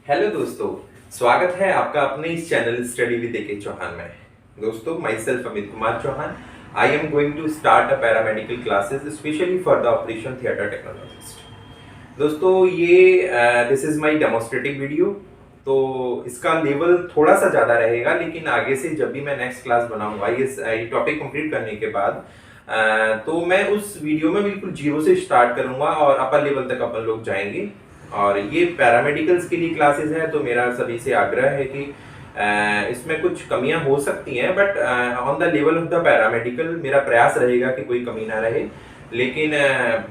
Hello दोस्तों, स्वागत है आपका अपने इस channel study with A K. Chauhan में। दोस्तों, myself Amit Kumar Chauhan. I am going to start a paramedical classes specially for the operation theatre technologist. दोस्तों, ये this is my demonstrative video. तो इसका लेवल थोड़ा सा ज़्यादा रहेगा, लेकिन आगे से जब भी मैं नेक्स्ट क्लास बनाऊंगा ये टॉपिक कंप्लीट करने के बाद तो मैं उस वीडियो में बिल्कुल जीरो से स्टार्ट करूंगा और अपर लेवल तक अपन लोग जाएंगे। और ये पैरामेडिकल्स के लिए क्लासेस है, तो मेरा सभी से आग्रह है कि इसमें कुछ कमियां हो सकती हैं, but on the level of the paramedical मेरा प्रयास रहेगा कि कोई कमी ना रहे। लेकिन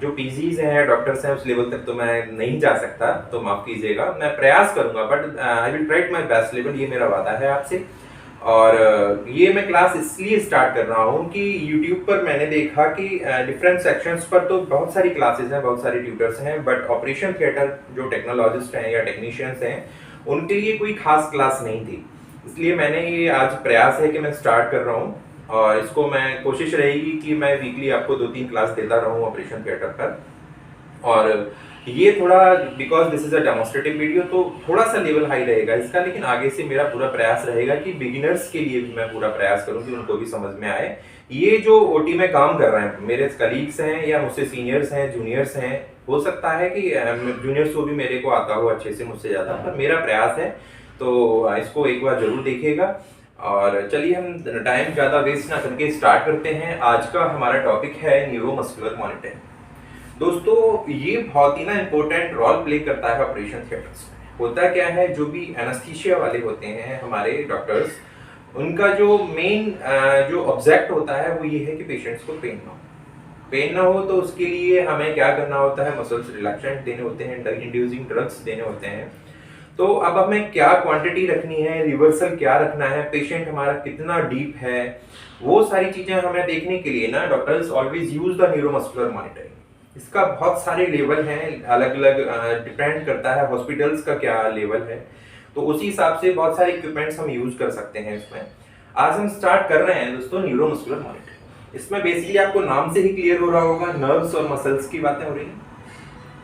जो पीजीज हैं, डॉक्टर्स हैं, उस लेवल तक तो मैं नहीं जा सकता, तो माफ कीजिएगा। मैं प्रयास करूंगा, but I will try my best level, ये मेरा वादा है आपसे। और ये मैं क्लास इसलिए स्टार्ट कर रहा हूँ कि YouTube पर मैंने देखा कि डिफरेंट सेक्शंस पर तो बहुत सारी क्लासेस हैं, बहुत सारे ट्यूटर्स हैं, बट ऑपरेशन थिएटर जो टेक्नोलॉजिस्ट हैं या टेक्नीशियंस हैं, उनके लिए कोई खास क्लास नहीं थी। इसलिए मैंने ये आज प्रयास है कि मैं स्टार्ट कर रहा हूँ, और इसको मैं कोशिश रहेगी कि मैं वीकली आपको 2-3 क्लास देता रहूँ ऑपरेशन थिएटर पर। और ये थोड़ा, because this is a demonstrative video, तो थोड़ा सा लेवल हाई रहेगा इसका, लेकिन आगे से मेरा पूरा प्रयास रहेगा कि बिगिनर्स के लिए भी मैं पूरा प्रयास करूं कि उनको भी समझ में आए। ये जो ओटी में काम कर रहे हैं मेरे कलीग्स हैं या मुझसे सीनियर्स हैं, जूनियर्स हैं, हो सकता है कि जूनियर्स को भी मेरे को आता हो अच्छे से मुझसे ज़्यादा, पर मेरा प्रयास है, तो इसको एक बार जरूर देखिएगा। और चलिए हम टाइम ज़्यादा वेस्ट ना करके स्टार्ट करते हैं। आज का हमारा टॉपिक है न्यूरोमस्कुलर मॉनिटरिंग। दोस्तों, ये बहुत ही ना इम्पोर्टेंट रोल प्ले करता है ऑपरेशन थिएटर्स में। होता क्या है, जो भी एनेस्थीसिया वाले होते हैं हमारे डॉक्टर्स, उनका जो मेन जो ऑब्जेक्ट होता है वो ये है कि पेशेंट्स को पेन ना हो। तो उसके लिए हमें क्या करना होता है, मसल्स रिलैक्सेंट देने होते हैं, ड्रग इंड्यूसिंग ड्रग्स देने होते हैं। तो अब हमें क्या क्वांटिटी रखनी है, रिवर्सल क्या रखना है, पेशेंट हमारा कितना डीप है, वो सारी चीजें हमें देखने के लिए ना doctors always use the neuromuscular monitoring. इसका बहुत सारे लेवल हैं, अलग अलग डिपेंड करता है हॉस्पिटल्स का क्या लेवल है, तो उसी हिसाब से बहुत सारे इक्विपमेंट्स हम यूज कर सकते हैं इसमें। आज हम स्टार्ट कर रहे हैं दोस्तों न्यूरोमस्कुलर मॉनिटरिंग। इसमें बेसिकली आपको नाम से ही क्लियर हो रहा होगा, नर्व्स और मसल्स की बातें हो रही हैं।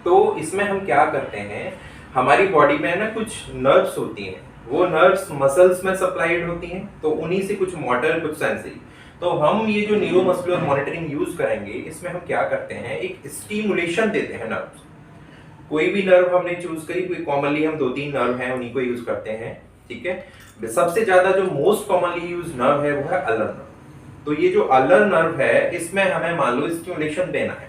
तो इसमें हम क्या करते हैं, हमारी बॉडी में ना कुछ नर्व्स होती हैं, वो नर्व्स मसल्स में सप्लाइड होती हैं, तो उन्हीं से कुछ मोटर कुछ सेंसरी। तो हम ये जो न्यूरोमस्कुलर मॉनिटरिंग यूज करेंगे, इसमें हम क्या करते हैं, एक स्टिमुलेशन देते हैं नर्व्स। कोई भी नर्व हमने चूज करी, कोई कॉमनली हम 2-3 नर्व हैं उन्हीं को यूज करते हैं, ठीक है। सबसे ज्यादा जो मोस्ट कॉमनली यूज नर्व है वो है अल्लर नर्व। तो ये जो अल्लर नर्व है, इसमें हमें मान लो स्टिमुलेशन देना है।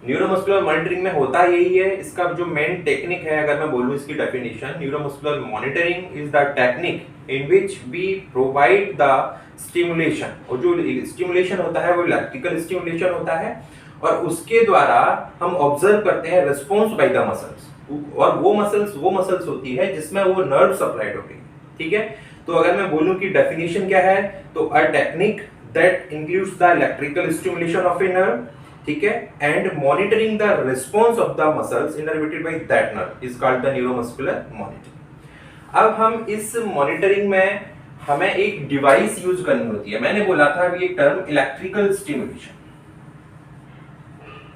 न्यूरोमस्कुलर मॉनिटरिंग में होता यही है। इसका जो मेन टेक्निक है, अगर मैं बोलूं इसकी definition, neuromuscular monitoring is the technique in which we provide the stimulation. और जो स्टिमुलेशन होता है वो इलेक्ट्रिकल स्टिमुलेशन होता है, और उसके द्वारा हम ऑब्जर्व करते हैं रिस्पॉन्स बाय द मसल्स। और वो मसल्स होती है जिसमें वो नर्व सप्लाइड होती है, ठीक है। तो अगर मैं बोलूं कि डेफिनेशन क्या है, तो a technique that includes the electrical stimulation of a nerve, ठीक है, and monitoring the response of the muscles innervated by that nerve is called the neuromuscular monitoring. अब हम इस मॉनिटरिंग में हमें एक डिवाइस यूज करनी होती है। मैंने बोला था ये टर्म इलेक्ट्रिकल स्टिमुलेशन,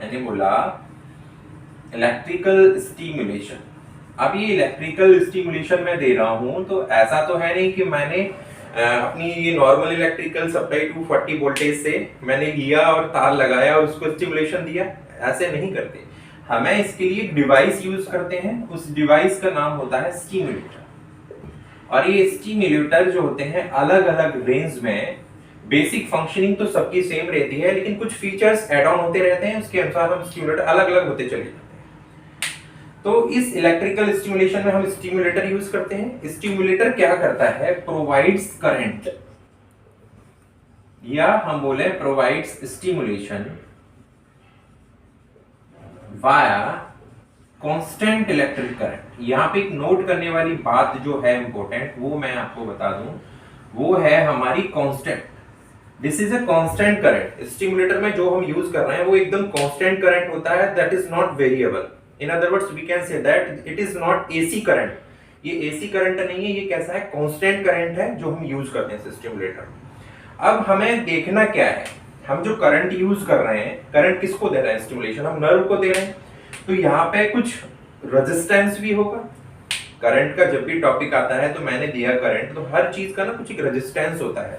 मैंने बोला इलेक्ट्रिकल स्टिमुलेशन। अब ये इलेक्ट्रिकल स्टिमुलेशन मैं दे रहा हूं, तो ऐसा तो है नहीं कि मैंने अपनी ये नॉर्मल इलेक्ट्रिकल सप्लाई 240 वोल्टेज से मैंने लिया और तार लगाया और उसको स्टिमुलेशन दिया, ऐसे नहीं करते। हमें इसके लिए डिवाइस यूज करते हैं, उस डिवाइस का नाम होता है स्टिमुलेटर। और ये स्टिमुलेटर जो होते हैं अलग अलग रेंज में, बेसिक फंक्शनिंग तो सबकी सेम रहती है, लेकिन कुछ फीचर्स ऐड ऑन होते रहते हैं, उसके अनुसार हम स्टिमुलेटर अलग अलग होते चले जाते हैं। तो इस इलेक्ट्रिकल स्टिमुलेशन में हम स्टिमुलेटर यूज करते हैं। स्टिमुलेटर क्या करता है, प्रोवाइड्स करंट, या हम बोले provides stimulation via constant electric current. यहां पे एक नोट करने वाली बात जो है इंपॉर्टेंट, वो मैं आपको बता दूं, वो है हमारी constant. This is a constant current. Stimulator में जो हम यूज कर रहे हैं वो एकदम कांस्टेंट करंट होता है, that is not variable. In other words we can say that it is not AC current. ये एसी करंट नहीं है, ये कैसा है, कांस्टेंट करंट है जो हम यूज करते हैं स्टिमुलेटर। अब हमें देखना क्या है, हम जो करंट यूज कर रहे हैं, करंट किसको दे रहे हैं, स्टिमुलेशन हम नर्व को दे रहे हैं, तो यहाँ पे कुछ रेजिस्टेंस भी होगा, करंट का जब भी टॉपिक आता है तो मैंने दिया करंट, तो हर चीज का ना कुछ एक रेजिस्टेंस होता है।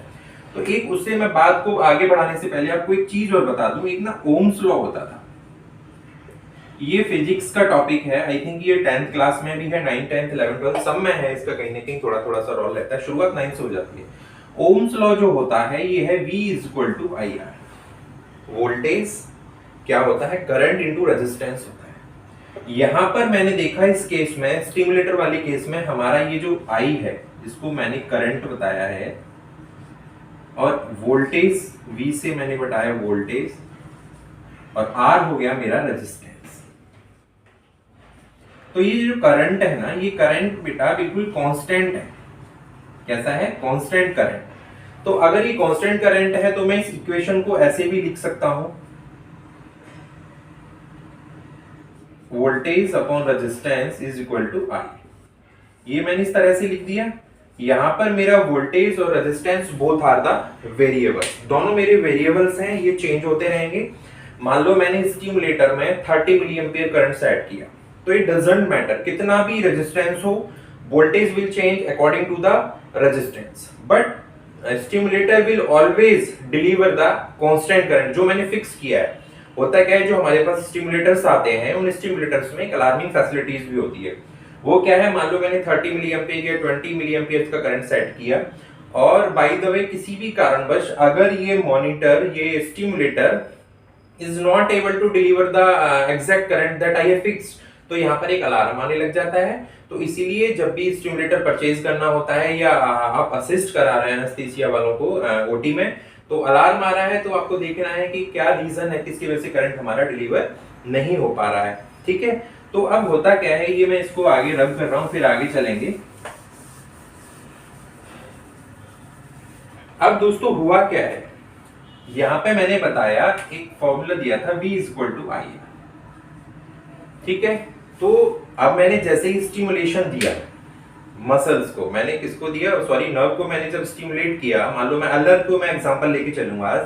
तो एक उससे मैं बात को आगे बढ़ाने से पहले आपको एक चीज और बता दूं, एक ना ओम्स लॉ होता था। ये फिजिक्स का टॉपिक है, आई थिंक ये 10th क्लास में भी है, 9th 10th 11th 12th सब में है, इसका कहीं ना कहीं थोड़ा थोड़ा सा रोल रहता है, शुरुआत 9th से हो जाती है। ओम्स लॉ जो होता है ये है V equal to I R. Voltage क्या होता है, करंट इंटू रेजिस्टेंस होता है। यहां पर मैंने देखा इस केस में, स्टिमुलेटर वाले केस में, हमारा ये जो I है इसको मैंने करंट बताया है और वोल्टेज V से मैंने बताया वोल्टेज, और R हो गया मेरा रेजिस्टेंस। तो ये जो करंट है ना, ये करंट बेटा बिल्कुल कांस्टेंट है। कैसा है, कांस्टेंट करंट। तो अगर ये कांस्टेंट करंट है तो मैं इस इक्वेशन को ऐसे भी लिख सकता हूं, voltage upon resistance is equal to I. ये मैंने इस तरह से लिख दिया। यहां पर मेरा वोल्टेज और resistance both are the variables, दोनों मेरे वेरिएबल्स हैं, ये चेंज होते रहेंगे। मान लो मैंने स्टिमुलेटर में 30 मिली एम्पियर करंट सेट किया, तो इट डजंट मैटर कितना भी रेजिस्टेंस हो, voltage will change according to the resistance, but stimulator will always deliver the constant current जो मैंने फिक्स किया है। होता क्या है, जो हमारे पास स्टिमुलेटर्स आते हैं उन स्टिमुलेटर्स में एक अलार्मिंग फैसिलिटीज भी होती है। वो क्या है, मान लो मैंने 30 मिली एम्पियर या 20 मिली एम्पियर का करंट सेट किया, और बाय द वे किसी भी कारणवश अगर ये मॉनिटर, ये stimulator is not able to deliver the exact current that I have fixed, तो यहाँ पर एक अलार्म आने लग जाता है। तो इसीलिए जब भी स्टिमुलेटर परचेज करना होता है या आप असिस्ट करा रहे हैं एनेस्थीसिया वालों को ओटी में, तो अलार्म आ रहा है, तो आपको देखना है कि क्या रीजन है किसकी वजह से करंट हमारा डिलीवर नहीं हो पा रहा है। ठीक है, तो अब होता क्या है, ये मैं इसको आगे रब कर रहा हूं, फिर आगे चलेंगे। अब दोस्तों हुआ क्या है, यहां पे मैंने बताया एक फॉर्मूला दिया था V इक्वल टू आई। ठीक है, तो अब मैंने जैसे ही स्टिमुलेशन दिया मसल्स को, मैंने किसको दिया, सॉरी नर्व को मैंने जब स्टिमुलेट किया, मान लो मैं अलर को मैं एग्जांपल लेके चलूंगा आज,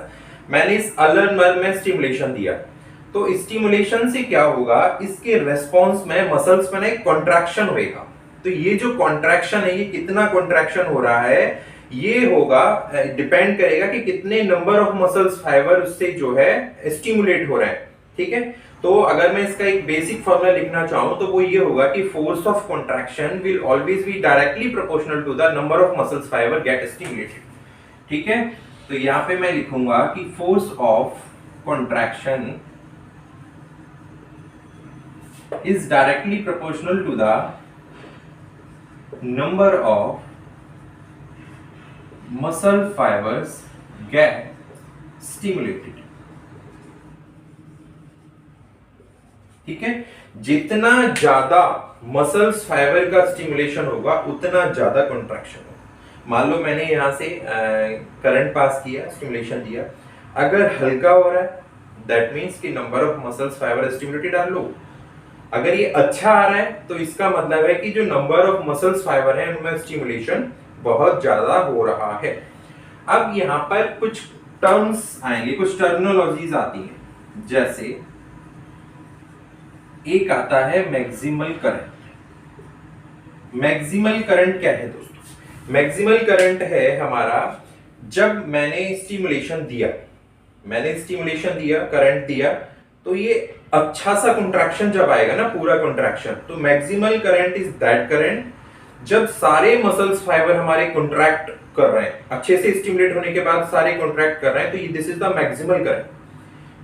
मैंने इस अलर नर्व में स्टिमुलेशन दिया, तो स्टिमुलेशन से क्या होगा, इसके रेस्पॉन्स में मसल्स में एक कॉन्ट्रैक्शन होगा। तो ये जो कॉन्ट्रैक्शन है, ये कितना कॉन्ट्रैक्शन हो रहा है, ये होगा, डिपेंड करेगा कि कितने नंबर ऑफ मसल्स फाइबर उससे जो है स्टिमुलेट हो रहे हैं। ठीक है, तो अगर मैं इसका एक बेसिक फॉर्मूला लिखना चाहूं तो वो ये होगा कि force of contraction will always be directly proportional to the number of muscles fibre get stimulated. ठीक है, तो यहां पे मैं लिखूंगा कि force of contraction is directly proportional to the number of muscle fibers get stimulated। ठीक है, जितना ज्यादा मसल्स फाइबर का स्टिमुलेशन होगा उतना ज्यादा कॉन्ट्रैक्शन होगा। मान लो मैंने यहां से करंट पास किया, स्टिमुलेशन दिया, अगर हल्का हो रहा है दैट मींस कि number of muscles fibre stimulated are low. अगर ये अच्छा आ रहा है तो इसका मतलब है कि जो नंबर ऑफ मसल्स फाइबर है उनमें स्टिमुलेशन बहुत ज्यादा हो रहा है। अब यहाँ पर कुछ टर्म्स आएंगे, कुछ टर्मिनोलॉजीज आती हैं, जैसे एक आता है मैक्सिमल करंट। मैक्सिमल करंट क्या है दोस्तों, मैक्सिमल करंट है हमारा जब मैंने स्टिमुलेशन दिया, करंट दिया, तो ये अच्छा सा कंट्रैक्शन जब आएगा ना, पूरा कंट्रैक्शन, तो maximal current is that current जब सारे मसल्स फाइबर हमारे कॉन्ट्रैक्ट कर रहे हैं, अच्छे से स्टिमुलेट होने के बाद सारे कॉन्ट्रैक्ट कर रहे हैं, तो this is the maximal current.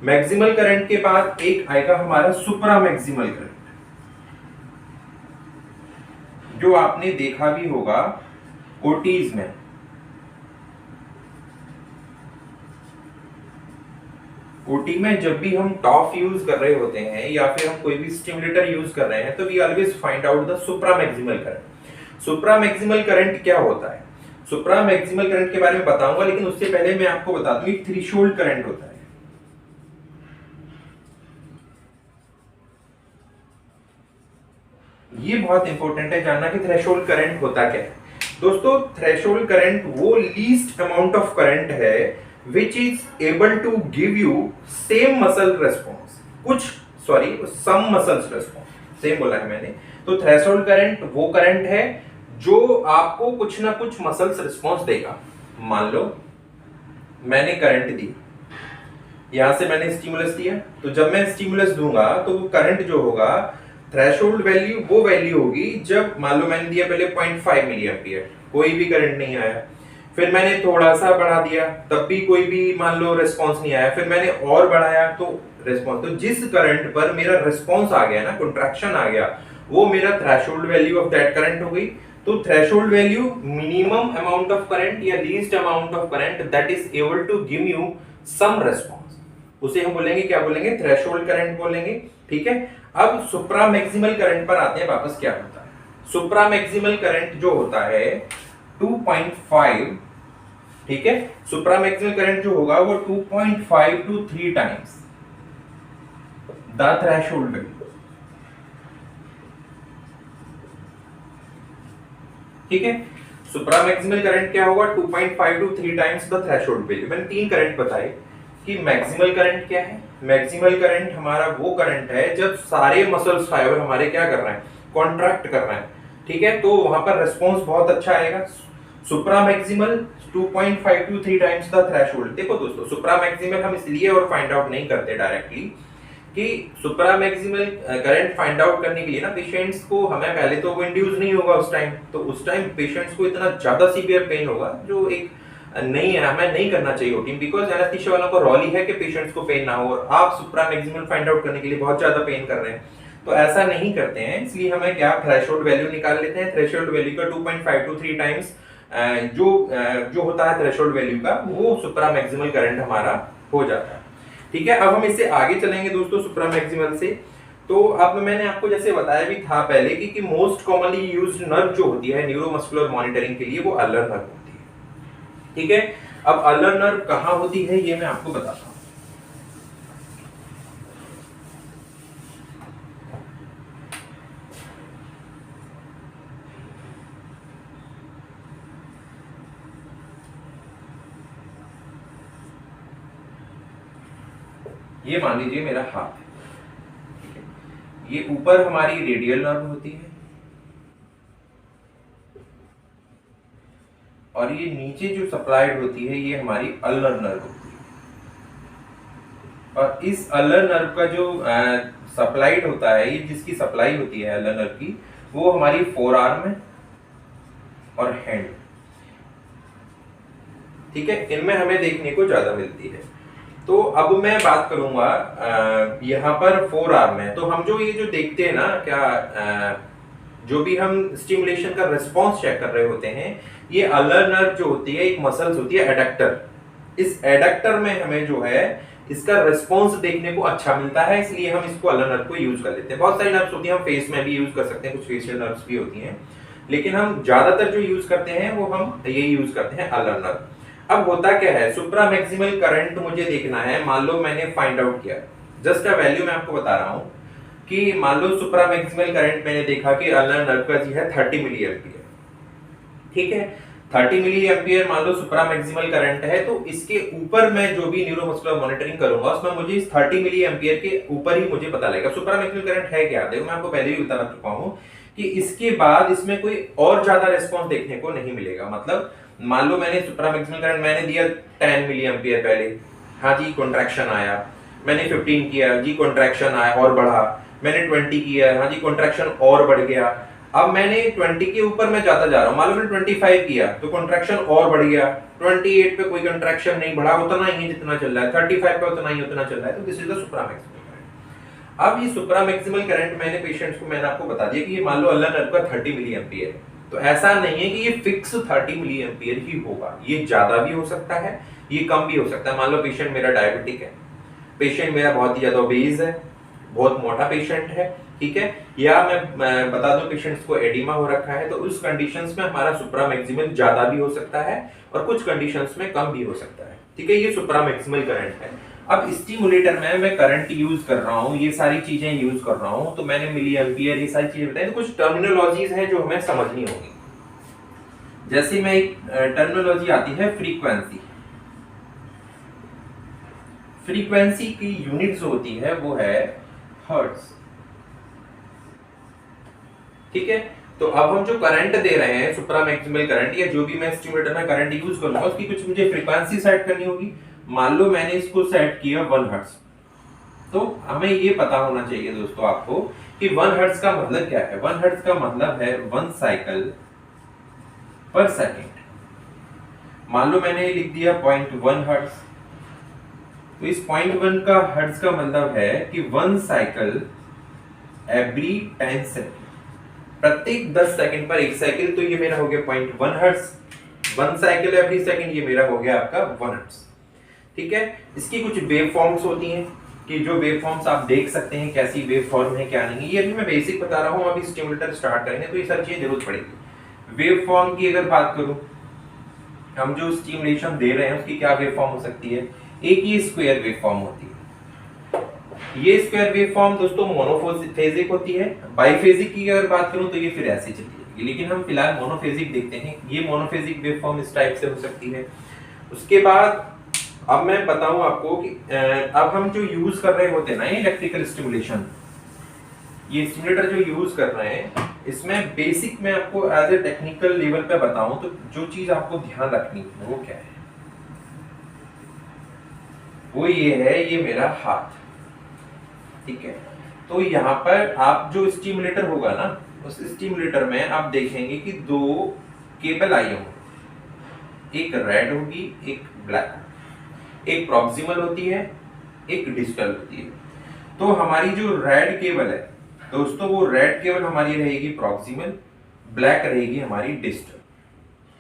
Maximal current के बाद एक आएगा हमारा सुप्रा मैक्सिमल करंट, जो आपने देखा भी होगा ओटीज में। ओटी में जब भी हम टॉफ यूज कर रहे होते हैं या फिर हम कोई भी स्टिमुलेटर यूज कर रहे हैं, तो we always find out the supra maximal current. Supra maximal current क्या होता है, सुप्रा मैक्सिमल करंट के बारे में बताऊंगा, लेकिन उससे पहले मैं आपको बता दूं एक थ्रेशोल्ड करंट होता है। ये बहुत इंपॉर्टेंट है जानना कि थ्रेशोल्ड करंट होता क्या है। दोस्तों, थ्रेशोल्ड करंट वो लीस्ट अमाउंट ऑफ करंट है which is able to give you same muscle response, some muscles response। Same बोला है मैंने। तो थ्रेशोल्ड करंट वो करंट है जो आपको कुछ ना कुछ मसल्स रिस्पॉन्स देगा। मान लो मैंने करंट दी, यहां से मैंने स्टिमुलस दिया, तो जब मैं स्टिमुलस दूंगा तो वो करंट जो होगा, थ्रेशोल्ड वैल्यू वो वैल्यू होगी जब मान लो मैंने दिया पहले 0.5 मिली एम्पियर, कोई भी करंट नहीं आया, फिर मैंने थोड़ा सा बढ़ा दिया तब भी कोई भी मान लो रिस्पांस नहीं आया, फिर मैंने और बढ़ाया तो रिस्पांस, तो जिस करंट पर मेरा रिस्पांस आ गया ना, कंट्रैक्शन आ गया, वो मेरा threshold value of that current हो गई। तो threshold value minimum amount of current या least amount of current that is able to give you some response, उसे हम बोलेंगे, क्या बोलेंगे, थ्रेशोल्ड करंट बोलेंगे। ठीक है, अब सुप्रा मैक्सिमल करंट पर आते हैं वापस। क्या होता है सुप्रा मैक्सिमल करंट? जो होता है 2.5, ठीक है, सुप्रा मैक्सिमल करंट जो होगा वो 2.5 to 3 times the threshold value. ठीक है, सुप्रा मैक्सिमल करंट क्या होगा? 2.5 to 3 times the threshold value. मैंने 3 करंट बताए कि मैक्सिमल करंट क्या है। मैक्सिमल करंट हमारा वो करंट है जब सारे मसल्स फाइबर हमारे क्या कर रहे हैं, कॉन्ट्रैक्ट कर रहे हैं। ठीक है, तो वहां पर रिस्पांस बहुत अच्छा आएगा। Supra maximal 2.5 to 3 times the threshold. देखो दोस्तों, सुप्रा मैक्सिमल हम इसलिए और फाइंड आउट नहीं करते डायरेक्टली कि सुप्रा मैक्सिमल करंट फाइंड आउट करने के लिए ना पेशेंट्स को, हमें पहले तो वो इंड्यूस नहीं होगा उस टाइम, तो उस टाइम पेशेंट्स को इतना ज्यादा सीवियर पेन होगा जो एक नहीं है, हमें नहीं करना चाहिए रूटीन, बिकॉज एनेस्थीसिया वालों को रॉल ही है कि पेशेंट्स को पेन ना हो, और आप सुप्रा मैक्सिमल फाइंड आउट करने के लिए बहुत ज्यादा पेन कर रहे हैं, तो ऐसा नहीं करते हैं। इसलिए हमें क्या, थ्रेशोल्ड वैल्यू निकाल लेते हैं। थ्रेशोल्ड वैल्यू का 2.5 to 3 टाइम्स जो होता है थ्रेशोल्ड वैल्यू का, वो सुप्रा मैक्सिमल करंट हमारा हो जाता है। ठीक है, अब हम इससे आगे चलेंगे दोस्तों सुप्रा मैक्सिमल से। तो अब मैंने आपको जैसे बताया भी था पहले कि मोस्ट कॉमनली यूज्ड नर्व जो होती है न्यूरोमस्कुलर मॉनिटरिंग के लिए, वो अल्लर नर्व होती है। ठीक है, अब अल्लर नर्व कहां होती है ये मैं आपको बताता हूं। ये मान लीजिए मेरा हाथ है, ठीक है, ये ऊपर हमारी रेडियल नर्व होती है और ये नीचे जो सप्लाइड होती है ये हमारी अल्नर नर्व होती है। और इस अल्नर नर्व का जो सप्लाइड होता है, ये जिसकी सप्लाई होती है अल्नर नर्व की, वो हमारी फोर आर्म है और हैंड। ठीक है, इनमें हमें देखने को ज्यादा मिलती है। तो अब मैं बात करूंगा यहाँ पर फोर आर्म है, तो हम जो ये जो देखते हैं ना, क्या जो भी हम स्टिमुलेशन का रिस्पांस चेक कर रहे होते हैं, ये अल्नर नर्व जो होती है एक मसल्स होती है एडक्टर। इस एडक्टर में हमें जो है इसका रिस्पांस देखने को अच्छा मिलता है, इसलिए हम इसको अल्नर नर्व को यूज कर लेते हैं। बहुत सारी नर्व्स होती हैं, हम फेस में भी यूज कर सकते हैं, कुछ फेशियल नर्व्स भी होती हैं, लेकिन हम ज्यादातर जो यूज करते हैं वो हम ये यूज करते हैं अल्नर नर्व। अब होता क्या है, सुप्रा मैक्सिमल करंट मुझे देखना है। मान लो मैंने फाइंड आउट किया, जस्ट अ वैल्यू मैं आपको बता रहा हूं कि मान लो सुप्रा मैक्सिमल करंट मैंने देखा कि अल्नर नर्व का जी है 30 मिली एम्पियर। ठीक है, 30 मिली एम्पियर मान लो सुप्रा मैक्सिमल करंट है, तो इसके ऊपर मैं जो भी न्यूरोमस्कुलर मॉनिटरिंग करूंगा उसमें मुझे इस 30 मिली एम्पियर के ऊपर ही मुझे पता लगेगा सुप्रा मैक्सिमल करंट है क्या। देखो मैं आपको पहले भी बता चुका हूं कि इसके बाद इसमें कोई और ज्यादा रिस्पांस देखने को नहीं मिलेगा। मतलब मान लो मैंने सुप्रा मैक्सिमल करंट मैंने दिया 10 मिली एम्पियर पहले, हाँ जी कॉन्ट्रैक्शन आया, मैंने 15 किया जी कॉन्ट्रैक्शन आया और बढ़ा, मैंने 20 किया, हाँ जी कॉन्ट्रैक्शन और बढ़ गया। अब मैंने 20 के ऊपर मैं जाता जा रहा हूँ, मान लो मैंने 25 किया तो कॉन्ट्रैक्शन और बढ़ गया, 28 पे कोई कॉन्ट्रैक्शन नहीं बढ़ा, उतना ही जितना चल रहा है, 35 पे उतना ही उतना चल रहा है, तो this is the supra maximal current. अब ये सुप्रा मैक्सिमल करंट मैंने पेशेंट्स को मैंने आपको बता दिया कि ये मान लो अल्नर नर्व का 30 मिली एम्पियर है, तो ऐसा नहीं है कि ये फिक्स 30 मिली एम्पियर ही होगा, ये ज्यादा भी हो सकता है, ये कम भी हो सकता है। मान लो पेशेंट मेरा डायबिटिक है, पेशेंट मेरा बहुत ही ज्यादा ओबेज है, बहुत मोटा पेशेंट है, ठीक है, या मैं बता दूं पेशेंट्स को एडिमा हो रखा है, तो उस कंडीशंस में हमारा सुप्रा मैक्सिमल ज्यादा भी हो सकता है और कुछ कंडीशंस में कम भी हो सकता है। ठीक है, ये सुप्रा मैक्सिमल करंट है। अब स्टिमुलेटर में मैं करंट यूज कर रहा हूं, ये सारी चीजें यूज कर रहा हूं, तो मैंने मिली एम्पियर ये सारी चीजें बताई, तो कुछ टर्मिनोलॉजीज हैं जो हमें समझनी होगी। जैसे में एक टर्मिनोलॉजी आती है फ्रीक्वेंसी। फ्रीक्वेंसी की यूनिट जो होती है वो है हर्ट्ज। ठीक है। तो अब हम जो करंट दे रहे हैं, सुप्रा मैक्सिमल करंट, या जो भी मैं स्टिमुलेटर में करंट यूज करूंगा, उसकी कुछ मुझे फ्रीक्वेंसी सेट करनी होगी। मान लो मैंने इसको सेट किया 1 हर्ट्ज, तो हमें ये पता होना चाहिए दोस्तों आपको कि 1 हर्ट्ज का मतलब क्या है। 1 हर्ट्ज का मतलब है 1 साइकिल पर सेकेंड। मान लो मैंने लिख दिया 0.1 हर्ट्ज, तो इस 0.1 का हर्ट्ज का मतलब है कि 1 साइकिल एवरी 10 सेकेंड, प्रत्येक 10 सेकंड पर एक साइकिल। तो ये मेरा हो गया 0.1 हर्ट्ज। 1 साइकिल एवरी सेकंड, ये मेरा हो गया आपका 1 हर्ट्ज। ठीक है। इसकी कुछ वेव फॉर्म्स होती हैं कि जो वेव फॉर्म्स आप देख सकते हैं कैसी वेव फॉर्म है क्या नहीं। ये अभी मैं बेसिक बता रहा हूँ, अभी स्टिमुलेटर स्टार्ट करेंगे तो ये सारी चीजें जरूरत पड़ेगी। वेव फॉर्म की अगर बात करूं, हम जो स्टिमुलेशन दे रहे हैं उसकी क्या वेव फॉर्म हो सकती है। एक ये स्क्वायर वेव फॉर्म होती है। ये स्क्वायर वेव फॉर्म दोस्तों मोनोफेजिक होती है। बाइफेजिक की अगर बात करूं तो ये फिर ऐसे चली जाएगी, लेकिन हम फिलहाल मोनोफेजिक देखते हैं। ये मोनोफेजिक वेव फॉर्म इस टाइप से हो सकती है। उसके बाद अब मैं बताऊं आपको कि अब हम जो यूज कर रहे होते हैं ना इलेक्ट्रिकल स्टिमुलेशन, ये स्टिमुलेटर जो यूज कर रहे हैं, इसमें बेसिक मैं आपको एज ए टेक्निकल लेवल पे बताऊं तो जो चीज आपको ध्यान रखनी है वो क्या है, वो ये है, ये मेरा हाथ। ठीक है। तो यहाँ पर आप जो स्टिमुलेटर होगा ना, उस स्टिमुलेटर में आप देखेंगे कि 2 केबल आई होंगी, एक रेड होगी एक ब्लैक, एक प्रॉक्सिमल होती है एक डिजिटल होती है। तो हमारी जो रेड केबल है दोस्तों, वो रेड केबल हमारी रहेगी प्रॉक्सिमल, ब्लैक रहेगी हमारी डिजिटल।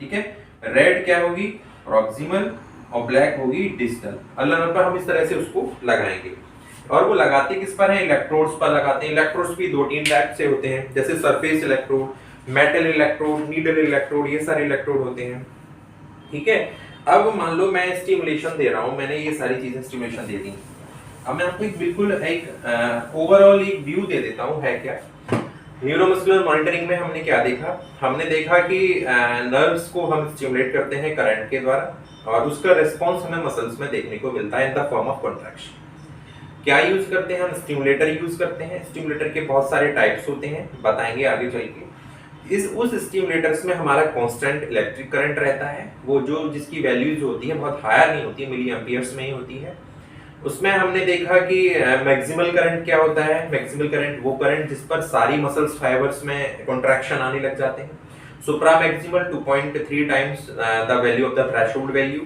ठीक है। रेड क्या होगी, प्रॉक्सिमल, और ब्लैक होगी डिजिटल। अल्लाह पर हम इस तरह से उसको लगाएंगे। और वो लगाते किस पर है, इलेक्ट्रोड्स पर लगाते हैं। इलेक्ट्रोड्स भी 2-3 टाइप से होते हैं, जैसे surface electrode, metal electrode, needle electrode, ये सारे इलेक्ट्रोड होते हैं। ठीक है। अब मान लो मैं स्टिमुलेशन दे रहा हूं, मैंने ये सारी चीजें स्टिमुलेशन दे दी। अब मैं आपको एक बिल्कुल एक ओवरऑल एक व्यू दे देता हूं है क्या। न्यूरोमस्कुलर मॉनिटरिंग में हमने क्या देखा, हमने देखा कि नर्व्स को हम स्टिमुलेट करते हैं करंट के द्वारा, और उसका रिस्पांस हमें मसल्स में देखने को मिलता है in the form of contraction. क्या यूज करते हैं हम, स्टिमुलेटर यूज करते हैं। स्टिमुलेटर के बहुत सारे टाइप्स होते हैं, बताएंगे आगे चल के। उस स्टिमुलेटर्स में हमारा कांस्टेंट इलेक्ट्रिक करंट रहता है, वो जो जिसकी वैल्यूज होती है बहुत हायर नहीं होती, मिली एम्पियर्स में ही होती है। उसमें हमने देखा कि मैक्सिमल करंट क्या होता है। मैक्सिमल करंट वो करंट जिस पर सारी मसल्स फाइबर्स में कॉन्ट्रैक्शन आने लग जाते हैं। Supra maximal 2.3 times the value of the threshold value.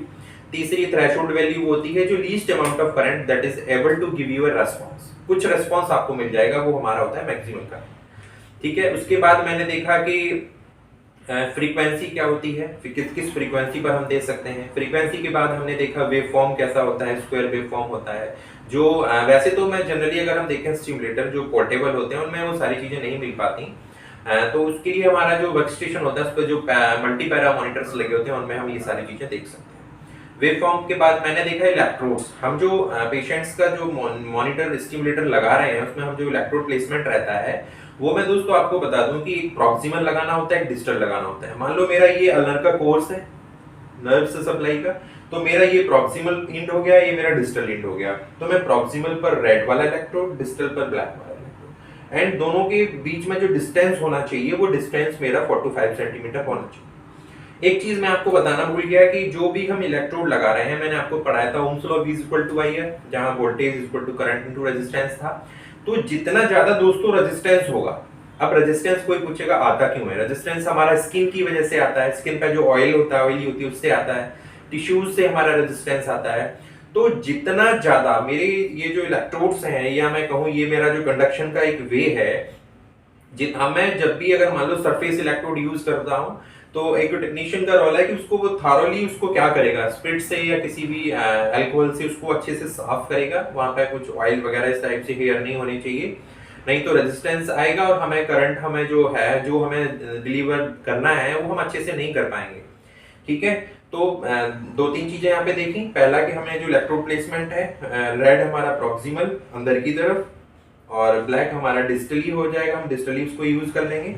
तीसरी थ्रेशोल्ड वैल्यू होती है जो least amount of current that is able to give you a response, कुछ रिस्पांस आपको मिल जाएगा, वो हमारा होता है मैक्सिमल करंट। ठीक है। उसके बाद मैंने देखा कि फ्रीक्वेंसी क्या होती है, किस किस फ्रीक्वेंसी पर हम दे सकते हैं। फ्रीक्वेंसी के बाद हमने देखा वेव फॉर्म कैसा होता है, स्क्वायर वेव फॉर्म होता है। जो वैसे तो मैं जनरली अगर हम देखें स्टिमुलेटर जो पोर्टेबल होते हैं उनमें वो सारी चीजें नहीं मिल पाती, तो उसके लिए हमारा जो वर्क स्टेशन होता है उस पर जो मल्टी पैरा मॉनिटर्स लगे होते हैं उनमें हम ये सारी चीजें देख सकते हैं। वेव फॉर्म के बाद मैंने देखा इलेक्ट्रोड्स। हम जो पेशेंट्स का जो मॉनिटर स्टिमुलेटर लगा रहे हैं उसमें हम जो इलेक्ट्रोड प्लेसमेंट रहता है, वो मैं दोस्तों आपको बता दूं कि एक प्रॉक्सिमल लगाना होता है, एक डिजिटल लगाना होता है। मान लो मेरा ये अल्नर का कोर्स है नर्व से सप्लाई का, तो मेरा ये प्रॉक्सिमल इंड हो गया, ये मेरा डिजिटल इंड हो गया। तो मैं प्रॉक्सिमल पर रेड वाला इलेक्ट्रोड, डिजिटल पर ब्लैक वाला इलेक्ट्रोड, एंड दोनों के बीच में जो डिस्टेंस होना चाहिए वो डिस्टेंस मेरा 45 सेंटीमीटर होना चाहिए। एक चीज मैं आपको बताना भूल गया कि जो भी हम इलेक्ट्रोड लगा रहे हैं, मैंने आपको पढ़ाया था ओम्स लॉ V = I है, जहां voltage equal to current into resistance था। तो जितना ज्यादा दोस्तों रेजिस्टेंस होगा, अब रेजिस्टेंस कोई पूछेगा आता क्यों है, रेजिस्टेंस हमारा स्किन की वजह से आता है, स्किन पे जो ऑयल होता है, ऑयली होती है, उससे आता है, टिश्यूज से हमारा रेजिस्टेंस आता है। तो जितना ज्यादा मेरे ये जो इलेक्ट्रोड्स हैं, या मैं कहूँ ये मेरा जो कंडक्शन का एक वे है, जितना मैं जब भी अगर मान लो सरफेस इलेक्ट्रोड यूज करता हूँ, तो एक टेक्नीशियन का रोल है कि उसको वो थारोली उसको क्या करेगा, स्पिरिट से या किसी भी अल्कोहल से उसको अच्छे से साफ करेगा। वहां पे कुछ ऑयल वगैरह इस टाइप से हेयर नहीं होनी चाहिए, नहीं तो रेजिस्टेंस आएगा और हमें करंट हमें जो है, जो हमें डिलीवर करना है, वो हम अच्छे से नहीं कर पाएंगे। ठीक है। तो 2-3 चीजें यहाँ पे देखी। पहला कि हमें जो इलेक्ट्रोड प्लेसमेंट है, रेड हमारा प्रॉक्सिमल अंदर की तरफ और ब्लैक हमारा डिस्टली हो जाएगा, हम डिस्टली उसको यूज कर लेंगे।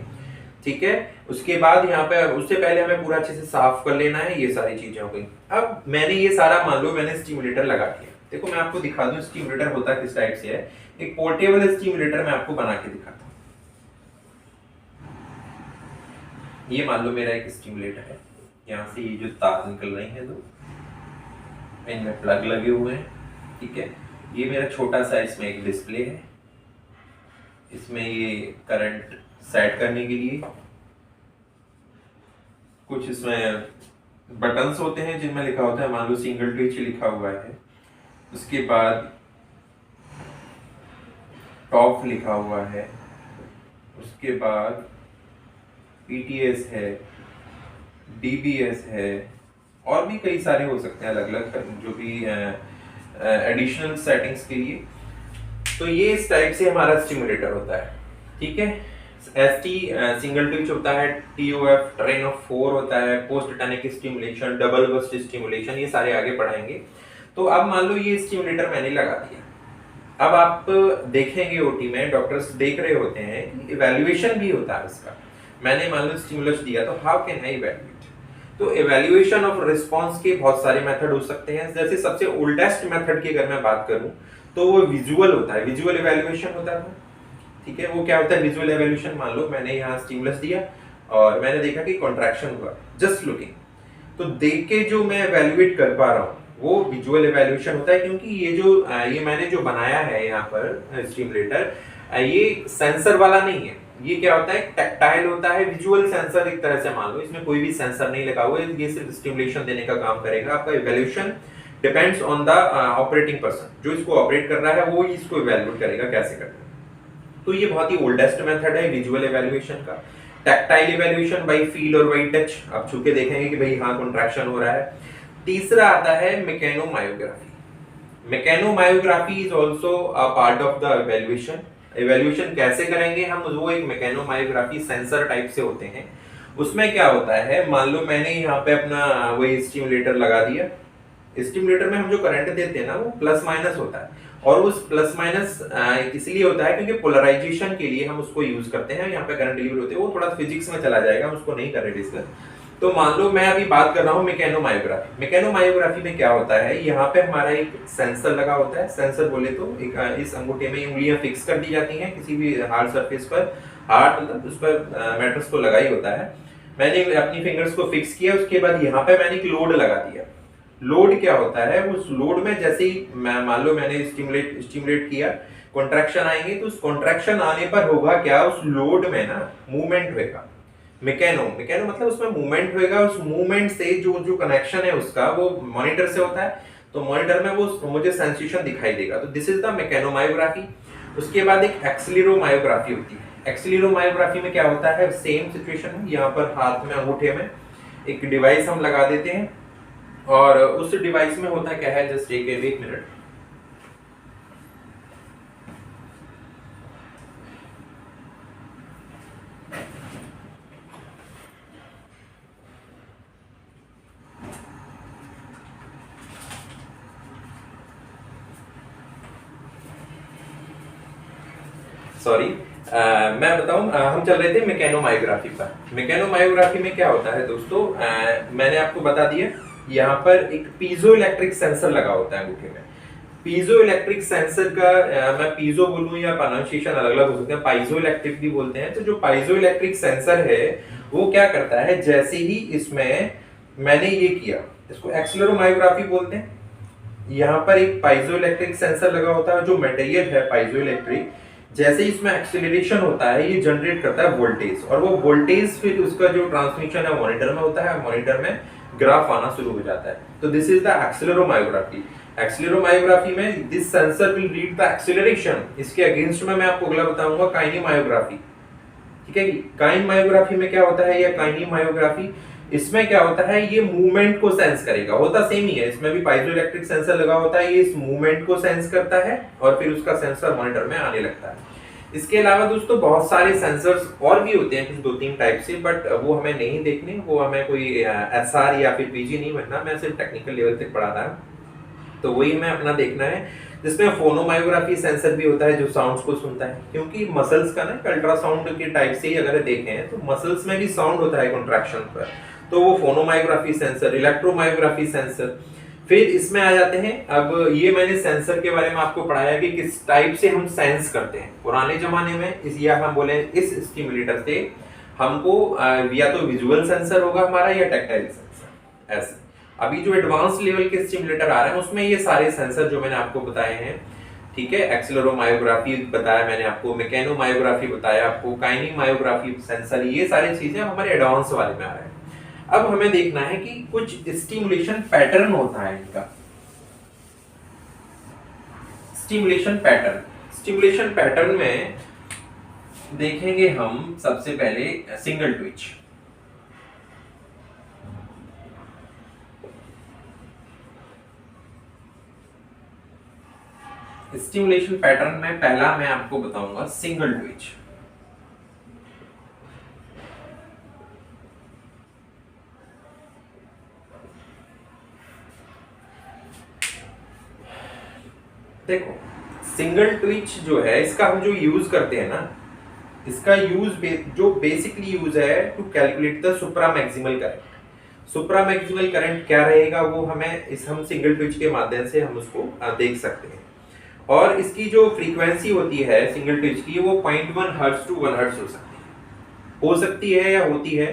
ठीक है। उसके बाद यहाँ पे उससे पहले हमें पूरा अच्छे से साफ कर लेना है, ये सारी चीजें हो गई। अब मैंने ये सारा मान लो मैंने स्टिमुलेटर लगा दिया। देखो मैं आपको दिखा दूं स्टिमुलेटर होता किस टाइप से है। एक पोर्टेबल स्टिमुलेटर मैं आपको बना के दिखाता हूँ। ये मान लो मेरा एक स्टिमुलेटर है, यहाँ से ये जो तार निकल रही हैं दो, इनमें प्लग लगे हुए हैं, ठीक है। ये मेरा छोटा सा इसमें एक डिस्प्ले है, इसमें ये करंट सेट करने के लिए कुछ इसमें बटन्स होते हैं जिनमें लिखा होता है, मान लो सिंगल ट्विच लिखा हुआ है, उसके बाद टॉप लिखा हुआ है, उसके बाद PTS है, DBS है, और भी कई सारे हो सकते हैं अलग अलग जो भी एडिशनल सेटिंग्स के लिए। तो ये इस टाइप से हमारा स्टिमुलेटर होता है, ठीक है। ST सिंगल ट्विच होता है, TOF ट्रेन ऑफ 4 होता है, post tannic stimulation, double burst stimulation, ये सारे आगे पढ़ाएंगे। तो अब मान लो ये स्टिमुलेटर मैंने लगा दिया, अब आप देखेंगे ओटी में डॉक्टर्स देख रहे होते हैं कि इवैल्यूएशन भी होता है इसका। मैंने मान लो स्टिमुलस दिया, तो हाउ कैन आई इवैल्यूएट? तो इवैल्यूएशन ऑफ रिस्पांस के बहुत सारे मेथड हो सकते हैं। जैसे सबसे ओल्डेस्ट मेथड की अगर मैं बात करूं तो वो विजुअल होता है, विजुअल इवैल्यूएशन होता है, ठीक है। वो क्या होता है विजुअल इवैल्यूएशन? मान लो मैंने यहाँ स्टिमुलस दिया और मैंने देखा कि कॉन्ट्रैक्शन हुआ, जस्ट लुकिंग, तो देख के जो मैं इवैल्यूएट कर पा रहा हूँ वो विजुअल इवैल्यूएशन होता है। क्योंकि ये मैंने जो बनाया है यहाँ पर स्टिमुलेटर, ये सेंसर वाला नहीं है, ये क्या होता है टैक्टाइल होता है, विजुअल सेंसर एक तरह से मान लो, इसमें कोई भी सेंसर नहीं लगा हुआ है, ये सिर्फ स्टिमुलेशन देने का काम करेगा। आपका evaluation depends on the operating person, जो इसको ऑपरेट कर रहा है वो इसको इवैल्यूएट करेगा कैसे करना है। तो ये बहुत ही ओल्डेस्ट मेथड है विजुअल इवैल्यूएशन का। टैक्टाइल इवैल्यूएशन बाय फील और बाय टच, आप छू के देखेंगे कि भाई हाँ कॉन्ट्रैक्शन हो रहा है। तीसरा आता है mechanomyography. Mechanomyography is also a part of the evaluation. Evaluation कैसे करेंगे हम, वो एक मैकेनोमायोग्राफी सेंसर टाइप से होते हैं। उसमें क्या होता है, मान लो मैंने यहाँ पे अपना वही स्टिमुलेटर लगा दिया, स्टिमुलेटर में हम जो करंट देते हैं ना वो प्लस माइनस होता है, और उस प्लस माइनस इसलिए होता है क्योंकि पोलराइजेशन के लिए हम उसको यूज करते हैं। यहाँ पे करंट डिलीवर होते हैं, वो थोड़ा फिजिक्स में चला जाएगा, हम उसको नहीं कर रहे डिस्कस। तो मान लो मैं अभी बात कर रहा हूँ मैकेनोमायोग्राफी। मैकेनोमायोग्राफी में क्या होता है, यहाँ पे हमारा एक सेंसर लगा होता है। सेंसर बोले तो एक इस अंगूठे में उंगलियां फिक्स कर दी जाती हैं किसी भी हार्ड सरफेस पर, हार्ड मतलब उस पर मैटर्स को लगा ही होता है। मैंने अपनी फिंगर्स को फिक्स किया, उसके बाद यहाँ पे मैंने एक लोड लगा दिया। लोड क्या होता है, उस लोड में जैसे ही मान लो मैंने स्टिमुलेट किया, कॉन्ट्रैक्शन आएंगे, तो उस कॉन्ट्रैक्शन आने पर होगा क्या, उस लोड में ना मूवमेंट होगा। मैकेनो मतलब उसमें मूवमेंट होएगा, उस मूवमेंट से जो कनेक्शन है उसका वो मॉनिटर से होता है, तो मॉनिटर में वो मुझे सेंसेशन दिखाई देगा। तो दिस इज द मैकेनोमायोग्राफी। उसके बाद एक एक्सेलेरोमायोग्राफी होती है। एक्सेलेरोमायोग्राफी में क्या होता है, सेम सिचुएशन है, यहाँ पर हाथ में अंगूठे में एक डिवाइस हम लगा देते हैं, और उस डिवाइस में होता क्या है, जस्ट एक मिनट, सॉरी, मैं बताऊं, हम चल रहे थे मैकेनोमायोग्राफी पर। मैकेनोमायोग्राफी में क्या होता है दोस्तों, मैंने आपको बता दिया, यहाँ पर एक पीजो इलेक्ट्रिक सेंसर लगा होता है अंगूठे में। पीजो इलेक्ट्रिक सेंसर का मैं पीजो बोलूं या प्रोनाउंसिएशन अलग अलग हो सकते हैं, पाइजो इलेक्ट्रिक भी बोलते हैं। तो जो पाइजो इलेक्ट्रिक सेंसर है वो क्या करता है, जैसे ही इसमें मैंने ये किया, इसको एक्सेलेरोमायोग्राफी बोलते हैं। यहाँ पर एक पाइजो इलेक्ट्रिक सेंसर लगा होता है, जो मटेरियल है पाइजो इलेक्ट्रिक, जैसे इसमें एक्सेलरेशन होता है ये जनरेट करता है वोल्टेज, और वो वोल्टेज फिर उसका जो ट्रांसमिशन है मॉनिटर में होता है, मॉनिटर में ग्राफ आना शुरू हो जाता है। तो दिस इज द एक्सेलेरोमायोग्राफी। एक्सेलेरोमायोग्राफी में this sensor will read the acceleration. इसके अगेंस्ट में मैं आपको अगला बताऊंगा काइनेमायोग्राफी, ठीक है। काइनेमायोग्राफी में क्या होता है, या काइनेमायोग्राफी, इसमें क्या होता है, ये मूवमेंट को सेंस करेगा, होता सेम ही है, इसमें भी पाइजो इलेक्ट्रिक सेंसर लगा होता है, ये इस मूवमेंट को सेंस करता है और फिर उसका सेंसर मॉनिटर में आने लगता है। इसके अलावा दोस्तों बहुत सारे सेंसर्स और भी होते हैं, कुछ 2-3 टाइप से, बट वो हमें नहीं देखने, वो हमें कोई एसआर या फिर पीजी नहीं बनना, मैं सिर्फ टेक्निकल लेवल तक पढ़ा रहा हूं, तो वही हमें अपना देखना है। जिसमें फोनोमायोग्राफी सेंसर भी होता है, जो साउंड्स को सुनता है, क्योंकि मसल्स का ना अल्ट्रासाउंड के टाइप से ही अगर देखें तो मसल्स में भी साउंड होता है कॉन्ट्रैक्शन पर, तो वो फोनोमायोग्राफी सेंसर। इलेक्ट्रोमायोग्राफी सेंसर, फिर इसमें आ जाते हैं। अब ये मैंने सेंसर के बारे में आपको पढ़ाया कि किस टाइप से हम सेंस करते हैं। पुराने जमाने में इस, या हम बोले इस स्टिमुलेटर से हमको या तो विजुअल सेंसर होगा हमारा या टैक्टाइल सेंसर ऐसे। अभी जो एडवांस लेवल के स्टिमुलेटर आ रहे हैं उसमें ये सारे सेंसर जो मैंने आपको बताए हैं, ठीक है, एक्सेलेरोमायोग्राफी बताया मैंने आपको, मैकेनोमायोग्राफी बताया आपको, काइनेमायोग्राफी सेंसर, ये सारी चीजें हमारे एडवांस वाले में आ रहे हैं। अब हमें देखना है कि कुछ स्टिमुलेशन पैटर्न होता है इनका। स्टिमुलेशन पैटर्न में देखेंगे हम सबसे पहले सिंगल ट्विच। स्टिमुलेशन पैटर्न में पहला मैं आपको बताऊंगा सिंगल ट्विच। देखो सिंगल ट्विच जो है इसका हम जो यूज करते हैं ना, इसका यूज जो बेसिकली यूज है to calculate the supra maximal current. Supra maximal current क्या रहेगा वो हम सिंगल ट्विच के माध्यम से हम उसको देख सकते हैं। और इसकी जो फ्रीक्वेंसी होती है सिंगल ट्विच की वो 0.1 हर्ट्ज टू 1 हर्ट्ज हो सकती है या होती है,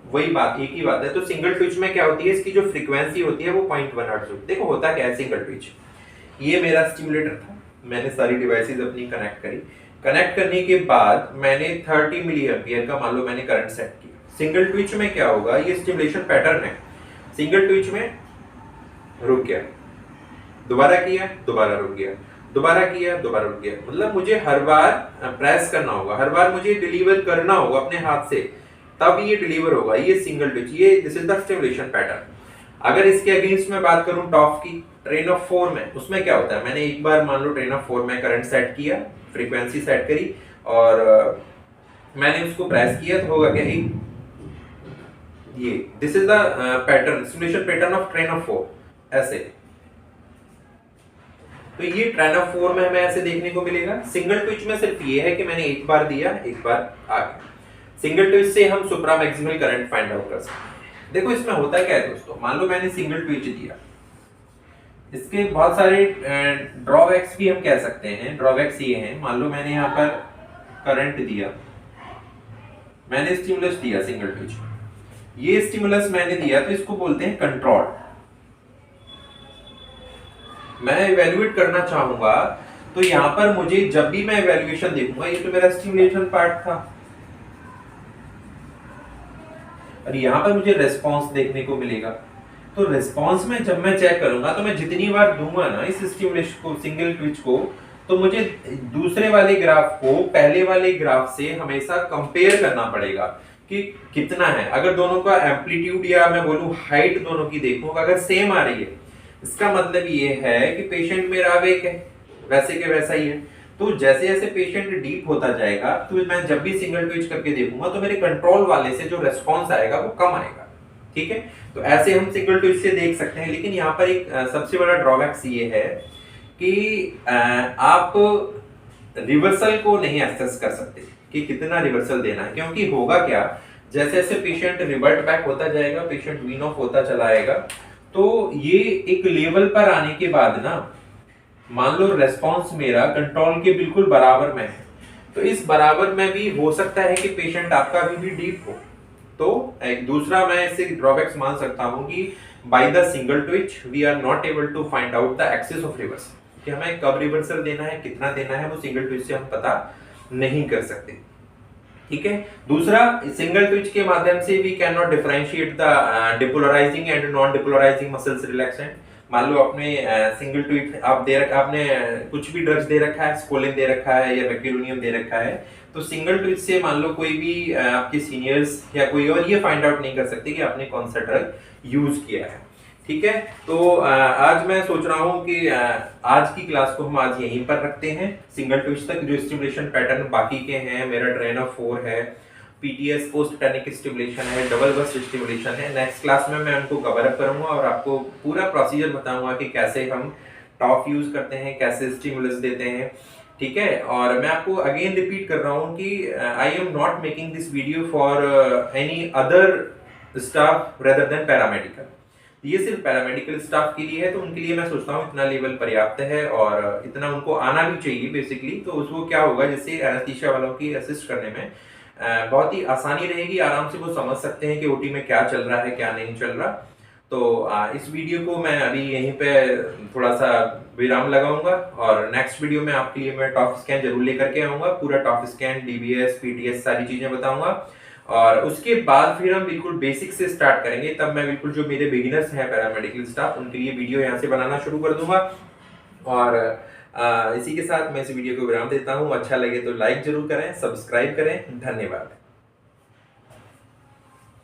वही बात, एक ही बात है। तो सिंगल ट्विच में क्या होती है, इसकी जो फ्रीक्वेंसी होती है वो 0.1 हर्ट्ज होती है। देखो होता क्या है सिंगल ट्विच, ये मेरा स्टिमुलेटर था, मैंने सारी डिवाइसेस अपनी कनेक्ट करी, कनेक्ट करने के बाद मैंने 30 मिली एम्पियर का मान लो मैंने करंट सेट किया। सिंगल ट्विच में क्या होगा, ये स्टिमुलेशन पैटर्न है, सिंगल ट्विच में रुक गया, दोबारा किया दोबारा रुक गया, दोबारा किया दोबारा रुक गया, मतलब मुझे हर बार प्रेस करना होगा, हर बार मुझे डिलीवर करना होगा अपने हाथ से, तब ये डिलीवर होगा। ये सिंगल ट्विच, ये this is the stimulation pattern. अगर इसके अगेंस्ट में बात करूं टॉफ की, ट्रेन ऑफ 4 में, उसमें क्या होता है, मैंने एक बार मान लो ट्रेन ऑफ 4 में करंट सेट किया, फ्रीक्वेंसी सेट करी और मैंने उसको प्रेस किया तो होगा क्या, ये this is the pattern, stimulation pattern of train of 4 ऐसे। तो ये ट्रेन ऑफ 4 में हमें ऐसे देखने को मिलेगा। सिंगल ट्विच में सिर्फ ये है कि मैंने एक बार दिया एक बार आ गया। सिंगल ट्विच से हम सुप्रा मैक्सिमल करंट फाइंड आउट कर सकते हैं। देखो इसमें होता क्या है दोस्तों, मान लो मैंने सिंगल ट्विच दिया, इसके बहुत सारे ड्रॉबैक्स भी हम कह सकते हैं। ड्रॉबैक्स ये हैं, मान लो मैंने यहाँ पर करंट दिया, मैंने स्टिमुलस दिया सिंगल ट्विच, ये स्टिमुलस मैंने दिया तो इसको बोलते हैं कंट्रोल। मैं इवैल्यूएट करना चाहूंगा तो यहाँ पर मुझे जब भी मैं इवैल्यूएशन देखूंगा, ये तो मेरा स्टिमुलेशन पार्ट था, और यहाँ पर मुझे रेस्पॉन्स देखने को मिलेगा। तो रेस्पॉन्स में जब मैं चेक करूंगा तो मैं जितनी बार दूंगा ना इस स्टिमुलेशन को, सिंगल ट्विच को, तो मुझे दूसरे वाले ग्राफ को पहले वाले ग्राफ से हमेशा कंपेयर करना पड़ेगा कि कितना है। अगर दोनों का एम्पलीट्यूड या मैं बोलूं हाइट दोनों की देखूंगा, अगर सेम आ रही है, इसका मतलब ये है कि पेशेंट मेरा अवेक है, वैसे के वैसा ही है। तो जैसे जैसे पेशेंट डीप होता जाएगा तो मैं जब भी सिंगल ट्विच करके देखूंगा तो मेरे कंट्रोल वाले से जो रेस्पॉन्स आएगा वो कम आएगा, ठीक है। तो ऐसे हम सिंगल ट्विच से देख सकते हैं। लेकिन यहाँ पर एक सबसे बड़ा ड्रॉबैक्स ये है कि आप रिवर्सल को नहीं एक्सेस कर सकते कि कितना रिवर्सल देना है, क्योंकि होगा क्या, जैसे जैसे पेशेंट रिवर्ट बैक होता जाएगा, पेशेंट वीन ऑफ होता चला आएगा, तो ये एक लेवल पर आने के बाद ना, मान लो रेस्पॉन्स मेरा कंट्रोल के बिल्कुल बराबर में है, तो इस बराबर में भी हो सकता है कि पेशेंट आपका भी डीप हो। तो एक दूसरा मैं इसे ड्रॉबैक्स मान सकता हूं कि by the single twitch we are not able to find out the access of reversal, कि हमें कब रिवर्सल देना है, कितना देना है, वो सिंगल ट्विच से हम पता नहीं कर सकते, ठीक है। दूसरा, सिंगल ट्विच के माध्यम से we can not differentiate the depolarising and non depolarising muscles relaxant. मान लो आपने सिंगल ट्विच आपने कुछ भी ड्रग्स दे रखा है, स्कोलिन दे रखा है या बेक्यूलोनियम दे रखा है, तो सिंगल ट्विच से मान लो कोई भी आपके सीनियर्स या कोई और ये फाइंड आउट नहीं कर सकते कि आपने कौन सा ड्रग यूज किया है, ठीक है। तो आज मैं सोच रहा हूँ कि आज की क्लास को हम आज यहीं पर रखते हैं। सिंगल ट्विच तक जो स्टिमुलेशन पैटर्न बाकी के हैं, मेरा ट्रेन ऑफ 4 है, पीटीएस पोस्ट टेनिक स्टिमुलेशन है, डबल बर्स्ट स्टिमुलेशन है, नेक्स्ट क्लास में मैं उनको कवर अप करूंगा और आपको पूरा प्रोसीजर बताऊंगा कि कैसे हम टॉफ यूज करते हैं, कैसे स्टिमुलस देते हैं, ठीक है। और मैं आपको अगेन रिपीट कर रहा हूँ कि I am not making this video for any other staff rather than paramedical, ये सिर्फ पैरामेडिकल स्टाफ के लिए है, तो उनके लिए मैं सोचता हूँ इतना लेवल पर्याप्त है और इतना उनको आना भी चाहिए बेसिकली। तो उसको क्या होगा, जैसे एनेस्थीसिया वालों की असिस्ट करने में बहुत ही आसानी रहेगी, आराम से वो समझ सकते हैं कि ओटी में क्या चल रहा है क्या नहीं चल रहा। तो इस वीडियो को मैं अभी यहीं पे थोड़ा सा विराम लगाऊंगा, और नेक्स्ट वीडियो में आपके लिए मैं टॉप स्कैन जरूर लेकर के आऊंगा, पूरा टॉप स्कैन, डीबीएस, पीटीएस सारी चीजें बताऊंगा। और उसके बाद फिर हम बिल्कुल बेसिक से स्टार्ट करेंगे, तब मैं बिल्कुल जो मेरे बिगिनर्स हैं पैरामेडिकल स्टाफ उनके लिए वीडियो यहाँ से बनाना शुरू कर दूंगा। और इसी के साथ मैं इस वीडियो को विराम देता हूँ। अच्छा लगे तो लाइक जरूर करें, सब्सक्राइब करें। धन्यवाद।